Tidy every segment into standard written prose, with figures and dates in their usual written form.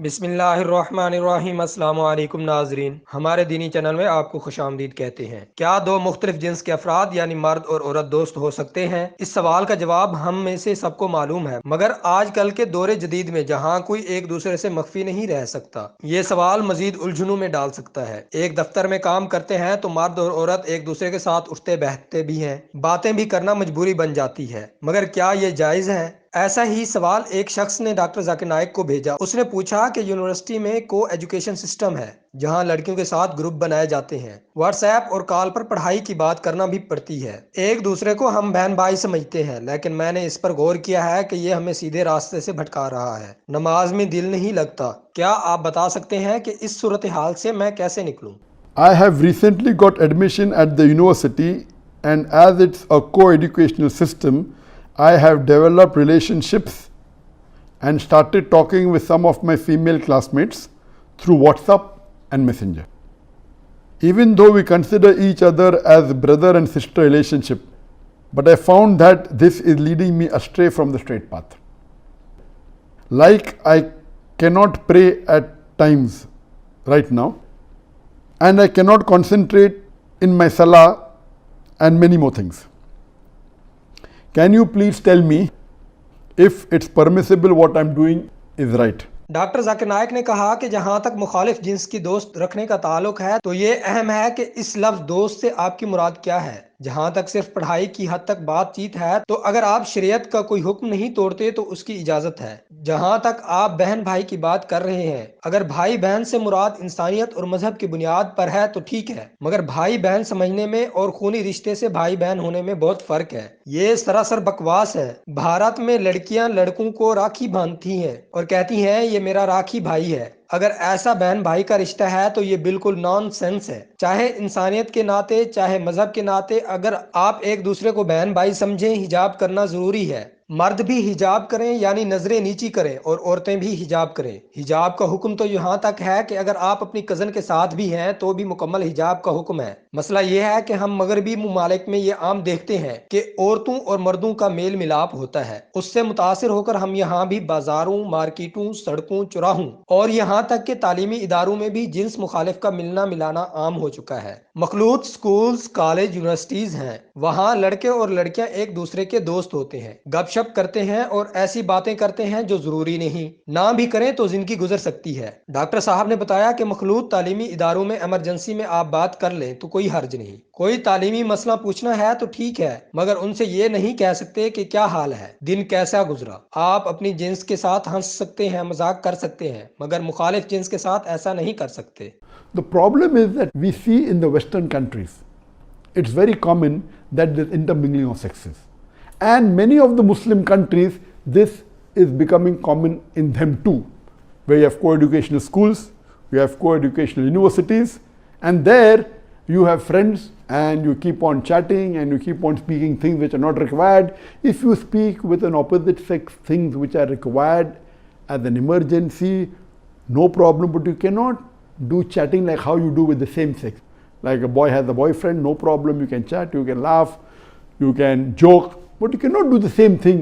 بسم اللہ الرحمن الرحیم۔ السلام علیکم ناظرین، ہمارے دینی چینل میں آپ کو خوش آمدید کہتے ہیں۔ کیا دو مختلف جنس کے افراد یعنی مرد اور عورت دوست ہو سکتے ہیں؟ اس سوال کا جواب ہم میں سے سب کو معلوم ہے، مگر آج کل کے دور جدید میں جہاں کوئی ایک دوسرے سے مخفی نہیں رہ سکتا، یہ سوال مزید الجھنوں میں ڈال سکتا ہے۔ ایک دفتر میں کام کرتے ہیں تو مرد اور عورت ایک دوسرے کے ساتھ اٹھتے بیٹھتے بھی ہیں، باتیں بھی کرنا مجبوری بن جاتی ہے، مگر کیا یہ جائز ہے؟ ایسا ہی سوال ایک شخص نے ڈاکٹر ذاکر نائک کو بھیجا۔ اس نے پوچھا کہ یونیورسٹی میں کو ایجوکیشن سسٹم ہے جہاں لڑکیوں کے ساتھ گروپ بنائے جاتے ہیں، واٹس ایپ اور کال پر پڑھائی کی بات کرنا بھی پڑتی ہے، ایک دوسرے کو ہم بہن بھائی سمجھتے ہیں، لیکن میں نے اس پر غور کیا ہے کہ یہ ہمیں سیدھے راستے سے بھٹکا رہا ہے، نماز میں دل نہیں لگتا۔ کیا آپ بتا سکتے ہیں کہ اس صورتحال سے میں کیسے نکلوں؟ I have recently got admission at the university, and as it's a co-educational system, I have developed relationships and started talking with some of my female classmates through WhatsApp and Messenger. Even though we consider each other as brother and sister relationship, but I found that this is leading me astray from the straight path. Like I cannot pray at times right now, and I cannot concentrate in my salah and many more things. Can you please tell me if it's permissible what I'm doing is right? Doctor Zakir Naik نے کہا کہ جہاں تک مخالف جنس کی دوست رکھنے کا تعلق ہے تو یہ اہم ہے کہ اس لفظ دوست سے آپ کی مراد کیا ہے۔ جہاں تک صرف پڑھائی کی حد تک بات چیت ہے تو اگر آپ شریعت کا کوئی حکم نہیں توڑتے تو اس کی اجازت ہے۔ جہاں تک آپ بہن بھائی کی بات کر رہے ہیں، اگر بھائی بہن سے مراد انسانیت اور مذہب کی بنیاد پر ہے تو ٹھیک ہے، مگر بھائی بہن سمجھنے میں اور خونی رشتے سے بھائی بہن ہونے میں بہت فرق ہے۔ یہ سراسر بکواس ہے۔ بھارت میں لڑکیاں لڑکوں کو راکھی باندھتی ہیں اور کہتی ہیں یہ میرا راکھی بھائی ہے۔ اگر ایسا بہن بھائی کا رشتہ ہے تو یہ بالکل نان سینس ہے۔ چاہے انسانیت کے ناطے چاہے مذہب کے ناطے اگر آپ ایک دوسرے کو بہن بھائی سمجھیں، حجاب کرنا ضروری ہے۔ مرد بھی حجاب کریں یعنی نظریں نیچی کریں اور عورتیں بھی حجاب کریں۔ حجاب کا حکم تو یہاں تک ہے کہ اگر آپ اپنی کزن کے ساتھ بھی ہیں تو بھی مکمل حجاب کا حکم ہے۔ مسئلہ یہ ہے کہ ہم مغربی ممالک میں یہ عام دیکھتے ہیں کہ عورتوں اور مردوں کا میل ملاپ ہوتا ہے، اس سے متاثر ہو کر ہم یہاں بھی بازاروں، مارکیٹوں، سڑکوں، چوراہوں اور یہاں تک کہ تعلیمی اداروں میں بھی جنس مخالف کا ملنا ملانا عام ہو چکا ہے۔ مخلوط سکولز، کالج، یونیورسٹیز ہیں، وہاں لڑکے اور لڑکیاں ایک دوسرے کے دوست ہوتے ہیں، گپ شپ کرتے ہیں اور ایسی باتیں کرتے ہیں جو ضروری نہیں، نہ بھی کریں تو زندگی گزر سکتی ہے۔ ڈاکٹر صاحب نے بتایا کہ مخلوط تعلیمی اداروں میں ایمرجنسی میں آپ بات کر لیں تو کوئی حرج نہیں، کوئی تعلیمی مسئلہ پوچھنا ہے تو ٹھیک ہے، مگر ان سے یہ نہیں کہہ سکتے کہ کیا حال ہے، دن کیسا گزرا۔ آپ اپنی جنس کے ساتھ ہنس سکتے ہیں، مذاق کر سکتے ہیں، مگر مخالف جنس کے ساتھ ایسا نہیں کر سکتے۔ The problem is that we see in the Western countries, it's very common that there's intermingling of sexes. And many of the Muslim countries, this is becoming common in them too, where you have co-educational schools, you have co-educational universities, and there you have friends and you keep on chatting and you keep on speaking things which are not required. If you speak with an opposite sex things which are required as an emergency, no problem, but you cannot do chatting like how you do with the same sex. Like a boy has a boyfriend, no problem, you can chat, you can laugh, you can joke, but you cannot do the same thing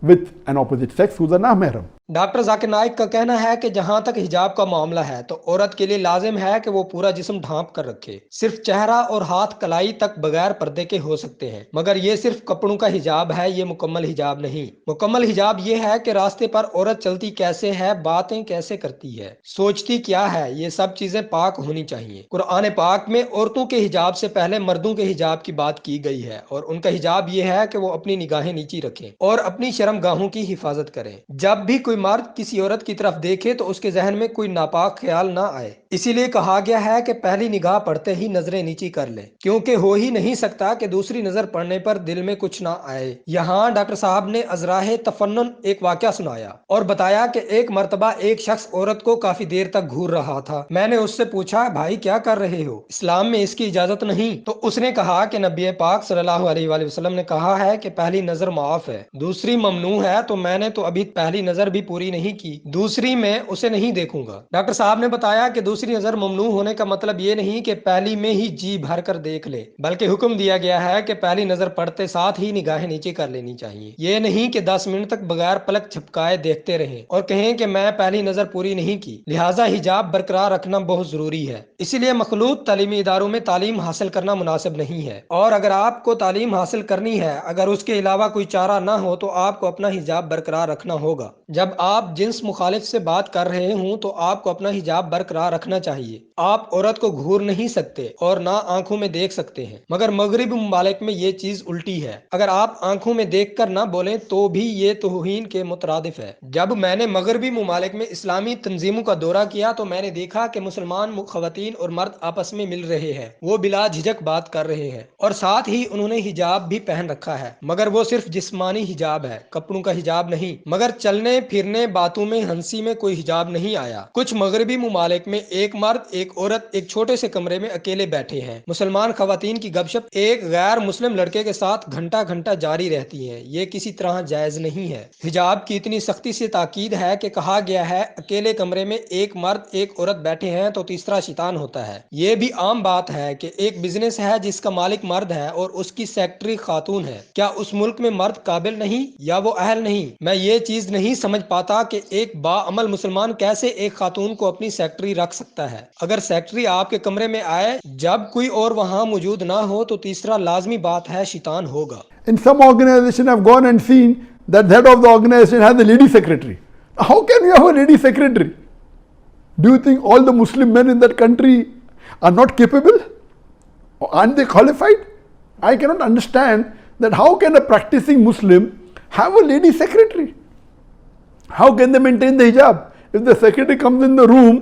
with an opposite sex who's a non-mahram. Doctor Zakir Naik کا کہنا ہے کہ جہاں تک حجاب کا معاملہ ہے تو عورت کے لیے لازم ہے کہ وہ پورا جسم ڈھانپ کر رکھے، صرف چہرہ اور ہاتھ کلائی تک بغیر پردے کے ہو سکتے ہیں، مگر یہ صرف کپڑوں کا حجاب ہے، یہ مکمل حجاب نہیں۔ مکمل حجاب یہ ہے کہ راستے پر عورت چلتی کیسے ہے، باتیں کیسے کرتی ہے، سوچتی کیا ہے، یہ سب چیزیں پاک ہونی چاہیے۔ قرآن پاک میں عورتوں کے حجاب سے پہلے مردوں کے حجاب کی بات کی گئی ہے، اور ان کا حجاب یہ ہے کہ وہ اپنی نگاہیں نیچی رکھیں اور اپنی شرم گاہوں کی حفاظت کریں۔ جب بھی کوئی مرد کسی عورت کی طرف دیکھے تو اس کے ذہن میں کوئی ناپاک خیال نہ آئے، اسی لیے کہا گیا ہے کہ پہلی نگاہ پڑتے ہی نظریں نیچی کر لیں، کیونکہ ہو ہی نہیں سکتا کہ دوسری نظر پڑنے پر دل میں کچھ نہ آئے۔ یہاں ڈاکٹر صاحب نے ازراہ تفنن ایک واقعہ سنایا اور بتایا کہ ایک مرتبہ ایک شخص عورت کو کافی دیر تک گھور رہا تھا۔ میں نے اس سے پوچھا، بھائی کیا کر رہے ہو، اسلام میں اس کی اجازت نہیں؟ تو اس نے کہا کہ نبی پاک صلی اللہ علیہ وآلہ وسلم نے کہا ہے کہ پہلی نظر معاف ہے، دوسری ممنوع ہے، تو میں نے تو ابھی پہلی نظر بھی پوری نہیں کی، دوسری میں اسے نہیں دیکھوں گا۔ ڈاکٹر صاحب نے بتایا کہ دوسری دوسری نظر ممنوع ہونے کا مطلب یہ نہیں کہ پہلی میں ہی جی بھر کر دیکھ لے، بلکہ حکم دیا گیا ہے کہ پہلی نظر پڑتے ساتھ ہی نگاہیں نیچے کر لینی چاہیے۔ یہ نہیں کہ 10 منٹ تک بغیر پلک جھپکائے دیکھتے رہیں اور کہیں کہ میں پہلی نظر پوری نہیں کی، لہٰذا حجاب برقرار رکھنا بہت ضروری ہے۔ اسی لیے مخلوط تعلیمی اداروں میں تعلیم حاصل کرنا مناسب نہیں ہے، اور اگر آپ کو تعلیم حاصل کرنی ہے، اگر اس کے علاوہ کوئی چارہ نہ ہو تو آپ کو اپنا حجاب برقرار رکھنا ہوگا۔ جب آپ جنس مخالف سے بات کر رہے ہوں تو آپ کو اپنا حجاب برقرار رکھنا چاہیے۔ آپ عورت کو گھور نہیں سکتے اور نہ آنکھوں میں دیکھ سکتے ہیں، مگر مغربی ممالک میں یہ چیز الٹی ہے۔ اگر آپ آنکھوں میں دیکھ کر نہ بولیں تو بھی یہ توہین کے مترادف ہے۔ جب میں نے مغربی ممالک میں اسلامی تنظیموں کا دورہ کیا تو میں نے دیکھا کہ مسلمان خواتین اور مرد آپس میں مل رہے ہیں، وہ بلا جھجک بات کر رہے ہیں، اور ساتھ ہی انہوں نے حجاب بھی پہن رکھا ہے، مگر وہ صرف جسمانی حجاب ہے، کپڑوں کا حجاب نہیں۔ مگر چلنے پھرنے، باتوں میں، ہنسی میں کوئی حجاب نہیں آیا۔ کچھ مغربی ممالک میں ایک مرد ایک عورت ایک چھوٹے سے کمرے میں اکیلے بیٹھے ہیں، مسلمان خواتین کی گپ شپ ایک غیر مسلم لڑکے کے ساتھ گھنٹہ گھنٹہ جاری رہتی ہے۔ یہ کسی طرح جائز نہیں ہے۔ حجاب کی اتنی سختی سے تاکید ہے کہ کہا گیا ہے اکیلے کمرے میں ایک مرد ایک عورت بیٹھے ہیں تو تیسرا شیطان ہوتا ہے۔ یہ بھی عام بات ہے کہ ایک بزنس ہے جس کا مالک مرد ہے اور اس کی سیکرٹری خاتون ہے، کیا اس ملک میں مرد قابل نہیں یا وہ اہل نہیں؟ میں یہ چیز نہیں سمجھ پاتا کہ ایک باعمل مسلمان کیسے ایک خاتون کو اپنی سیکرٹری رکھ سکتا ہے۔ اگر سیکرٹری آپ کے کمرے میں آئے جب کوئی اور وہاں موجود نہ ہو تو تیسرا لازمی بات ہے شیطان ہوگا۔ In some organization I've gone and seen that the head of the organization has a lady secretary. How can you have a lady secretary? Do you think all the Muslim men in that country are not capable? Aren't they qualified? I cannot understand that how can a practicing Muslim have a lady secretary? How can they maintain the hijab? If the secretary comes in the room,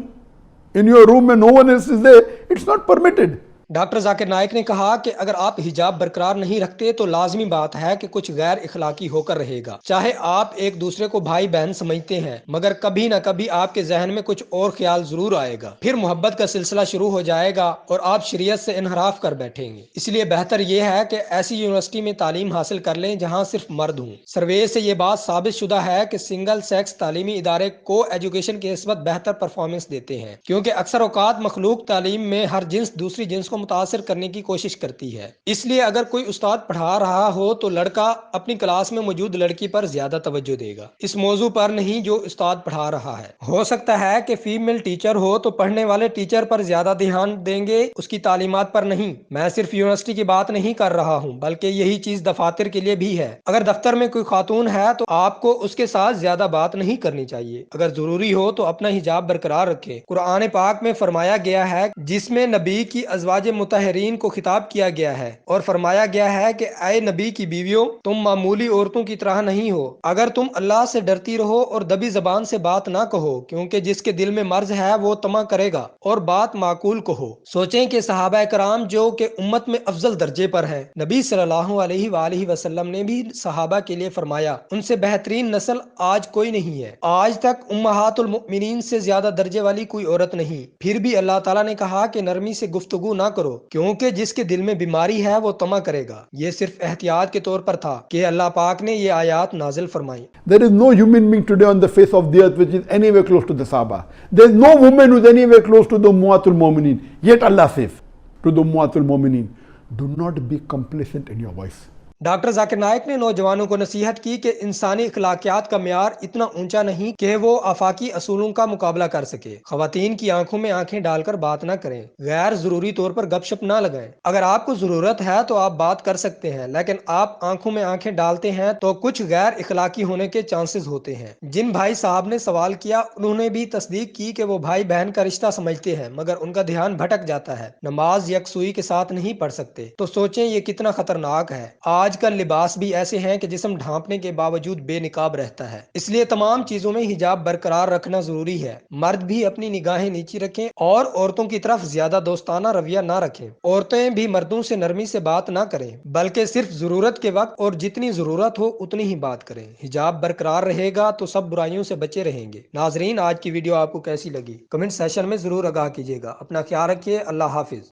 in your room and no one else is there, it's not permitted. Doctor Zakir Naik نے کہا کہ اگر آپ حجاب برقرار نہیں رکھتے تو لازمی بات ہے کہ کچھ غیر اخلاقی ہو کر رہے گا۔ چاہے آپ ایک دوسرے کو بھائی بہن سمجھتے ہیں، مگر کبھی نہ کبھی آپ کے ذہن میں کچھ اور خیال ضرور آئے گا، پھر محبت کا سلسلہ شروع ہو جائے گا اور آپ شریعت سے انحراف کر بیٹھیں گے۔ اس لیے بہتر یہ ہے کہ ایسی یونیورسٹی میں تعلیم حاصل کر لیں جہاں صرف مرد ہوں۔ سروے سے یہ بات ثابت شدہ ہے کہ سنگل سیکس تعلیمی ادارے کو ایجوکیشن کی نسبت بہتر پرفارمنس دیتے ہیں، کیونکہ اکثر اوقات مخلوق تعلیم میں ہر جنس دوسری جنس کو متاثر کرنے کی کوشش کرتی ہے۔ اس لیے اگر کوئی استاد پڑھا رہا ہو تو لڑکا اپنی کلاس میں موجود لڑکی پر زیادہ توجہ دے گا، اس موضوع پر نہیں جو استاد پڑھا رہا ہے۔ ہو سکتا ہے کہ فیمیل ٹیچر ہو تو پڑھنے والے ٹیچر پر زیادہ دھیان دیں گے، اس کی تعلیمات پر نہیں۔ میں صرف یونیورسٹی کی بات نہیں کر رہا ہوں، بلکہ یہی چیز دفاتر کے لیے بھی ہے۔ اگر دفتر میں کوئی خاتون ہے تو آپ کو اس کے ساتھ زیادہ بات نہیں کرنی چاہیے، اگر ضروری ہو تو اپنا حجاب برقرار رکھیں۔ قرآن پاک میں فرمایا گیا ہے، جس میں نبی کی ازواج مطہرین کو خطاب کیا گیا ہے، اور فرمایا گیا ہے کہ اے نبی کی بیویوں، تم معمولی عورتوں کی طرح نہیں ہو، اگر تم اللہ سے ڈرتی رہو اور دبی زبان سے بات نہ کہو، کیونکہ جس کے دل میں مرض ہے وہ طمع کرے گا، اور بات معقول کہو۔ سوچیں کہ صحابہ کرام جو کہ امت میں افضل درجے پر ہیں، نبی صلی اللہ علیہ وآلہ وسلم نے بھی صحابہ کے لیے فرمایا ان سے بہترین نسل آج کوئی نہیں ہے، آج تک امہات المؤمنین سے زیادہ درجے والی کوئی عورت نہیں، پھر بھی اللہ تعالیٰ نے کہا کہ نرمی سے گفتگو نہ کرو، کیونکہ جس کے دل میں بیماری ہے وہ طمع کرے گا۔ یہ صرف احتیاط کے طور پر تھا کہ اللہ پاک نے یہ آیات نازل فرمائی۔ There is no human being today on the face of the earth which is anywhere close to the Sahaba. There is no woman who is anywhere close to the Ummatul Mu'minin. Yet Allah says to the Ummatul Mu'minin, do not be complacent in your voice. Doctor Zakir Naik نے نوجوانوں کو نصیحت کی کہ انسانی اخلاقیات کا معیار اتنا اونچا نہیں کہ وہ آفاقی اصولوں کا مقابلہ کر سکے۔ خواتین کی آنکھوں میں آنکھیں ڈال کر بات نہ کریں، غیر ضروری طور پر گپ شپ نہ لگائیں۔ اگر آپ کو ضرورت ہے تو آپ بات کر سکتے ہیں، لیکن آپ آنکھوں میں آنکھیں ڈالتے ہیں تو کچھ غیر اخلاقی ہونے کے چانسز ہوتے ہیں۔ جن بھائی صاحب نے سوال کیا انہوں نے بھی تصدیق کی کہ وہ بھائی بہن کا رشتہ سمجھتے ہیں، مگر ان کا دھیان بھٹک جاتا ہے، نماز یکسوئی کے ساتھ نہیں پڑھ سکتے، تو سوچیں یہ کتنا خطرناک ہے۔ آج کل لباس بھی ایسے ہیں کہ جسم ڈھانپنے کے باوجود بے نقاب رہتا ہے، اس لیے تمام چیزوں میں حجاب برقرار رکھنا ضروری ہے۔ مرد بھی اپنی نگاہیں نیچی رکھیں اور عورتوں کی طرف زیادہ دوستانہ رویہ نہ رکھیں۔ عورتیں بھی مردوں سے نرمی سے بات نہ کریں، بلکہ صرف ضرورت کے وقت اور جتنی ضرورت ہو اتنی ہی بات کریں۔ حجاب برقرار رہے گا تو سب برائیوں سے بچے رہیں گے۔ ناظرین، آج کی ویڈیو آپ کو کیسی لگی؟ کمنٹ سیشن میں ضرور آگاہ کیجیے گا۔ اپنا خیال رکھیے۔ اللہ حافظ۔